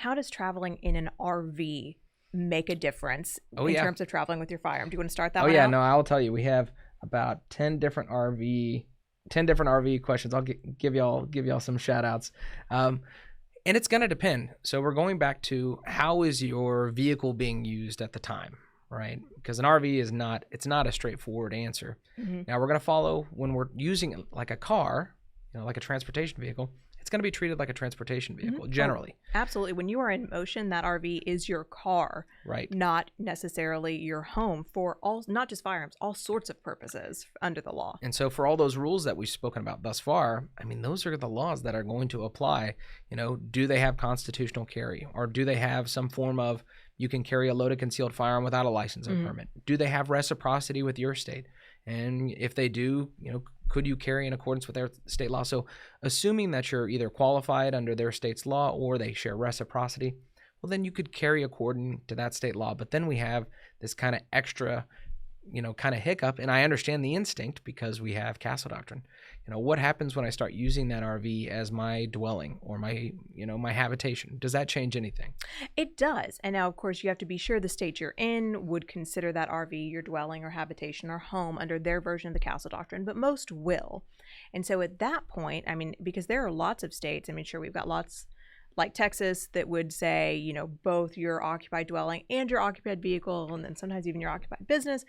how does traveling in an RV make a difference in terms of traveling with your firearm? Do you want to start that one out? No, I'll tell you. We have about 10 different RV questions. I'll give y'all some shout outs. And it's going to depend. So we're going back to, how is your vehicle being used at the time, right? Because an RV it's not a straightforward answer. Mm-hmm. Now we're going to follow, when we're using it like a car, like a transportation vehicle, it's going to be treated like a transportation vehicle, generally. Oh, absolutely. When you are in motion, that RV is your car, right? Not necessarily your home for not just firearms, all sorts of purposes under the law. And so for all those rules that we've spoken about thus far, I mean, those are the laws that are going to apply. Do they have constitutional carry, or do they have some form of, you can carry a loaded concealed firearm without a license or permit? Do they have reciprocity with your state? And if they do, could you carry in accordance with their state law? So assuming that you're either qualified under their state's law or they share reciprocity, well, then you could carry according to that state law. But then we have this kind of extra, kind of hiccup. And I understand the instinct, because we have castle doctrine. What happens when I start using that RV as my dwelling or my, my habitation? Does that change anything? It does. And now, of course, you have to be sure the state you're in would consider that RV your dwelling or habitation or home under their version of the castle doctrine, but most will. And so at that point, I mean, because there are lots of states, I mean, sure, we've got lots like Texas that would say, both your occupied dwelling and your occupied vehicle, and then sometimes even your occupied business,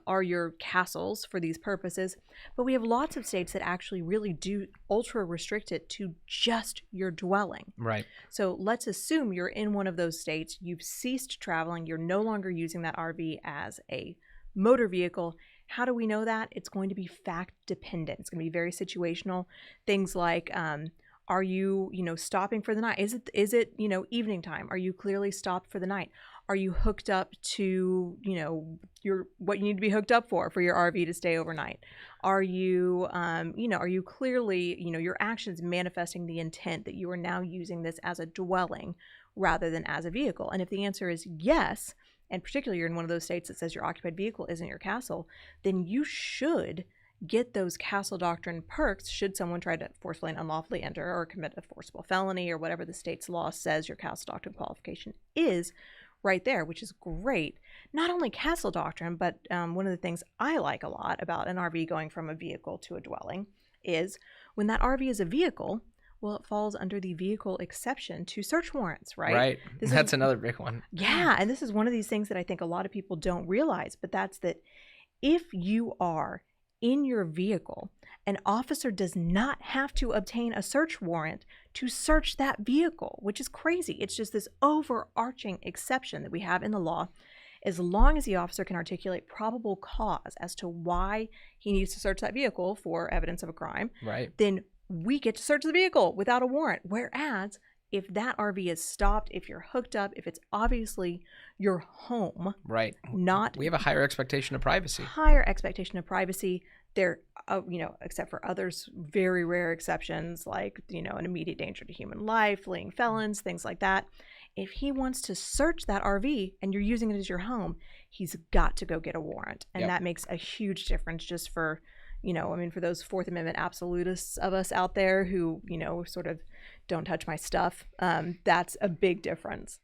are your castles for these purposes. But we have lots of states that actually really do ultra restrict it to just your dwelling. Right. So let's assume you're in one of those states, you've ceased traveling, you're no longer using that RV as a motor vehicle. How do we know that? It's going to be fact dependent. It's going to be very situational. Things like, are you, stopping for the night? Is it, evening time? Are you clearly stopped for the night? Are you hooked up to, what you need to be hooked up for your RV to stay overnight? Are you, are you clearly, your actions manifesting the intent that you are now using this as a dwelling rather than as a vehicle? And if the answer is yes, and particularly you're in one of those states that says your occupied vehicle isn't your castle, then you should get those castle doctrine perks should someone try to forcefully and unlawfully enter or commit a forcible felony or whatever the state's law says your castle doctrine qualification is, right there, which is great. Not only castle doctrine, but one of the things I like a lot about an RV going from a vehicle to a dwelling is when that RV is a vehicle, well, it falls under the vehicle exception to search warrants, right? Right. That's another big one. Yeah, and this is one of these things that I think a lot of people don't realize, but that's that if you are in your vehicle, an officer does not have to obtain a search warrant to search that vehicle, which is crazy. It's just this overarching exception that we have in the law. As long as the officer can articulate probable cause as to why he needs to search that vehicle for evidence of a crime, right, then we get to search the vehicle without a warrant. Whereas if that RV is stopped, if you're hooked up, if it's obviously your home, right, we have a higher expectation of privacy. There, except for others, very rare exceptions like, an immediate danger to human life, fleeing felons, things like that. If he wants to search that RV and you're using it as your home, he's got to go get a warrant. And that makes a huge difference just for, for those Fourth Amendment absolutists of us out there who, sort of don't touch my stuff. That's a big difference.